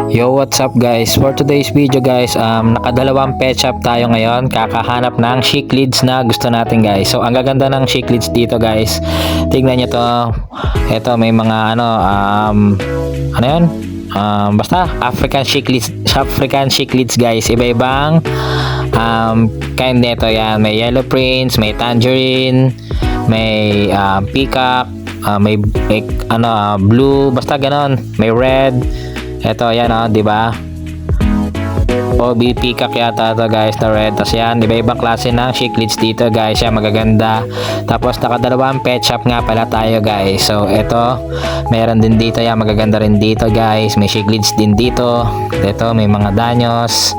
Yo, what's up guys? For today's video guys, nakadalawang pet shop tayo ngayon. Kakahanap ng chick leads na gusto natin guys. So, ang gaganda ng chick leads dito guys. Tignan nyo to. Ito, may mga ano yun? Basta African chick leads guys. Iba-ibang kind nito yan. May yellow prince, may tangerine, may peacock, may blue, basta ganon. May red. Ito, yan di ba? OB peacock yata ito guys, na red. Tapos yan, iba-ibang klase ng chick leads dito guys. Yan, magaganda. Tapos nakadalawang pet shop nga pala tayo guys. So, ito, meron din dito. Yan, magaganda rin dito guys. May chick leads din dito. Ito, may mga danyos.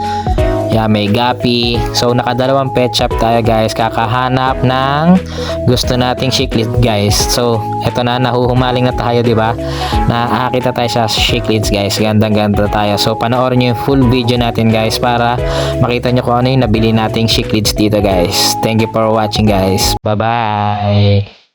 Yan, may gapi. So, nakadalawang pet shop tayo guys. Kakahanap ng gusto nating chick leads guys. So, eto na, nahuhumaling na tayo, di ba? Nakakita tayo sa chick leads guys. Gandang-ganda tayo. So, panoorin nyo yung full video natin guys para makita nyo kung ano yung nabili nating chick leads dito guys. Thank you for watching guys. Bye-bye!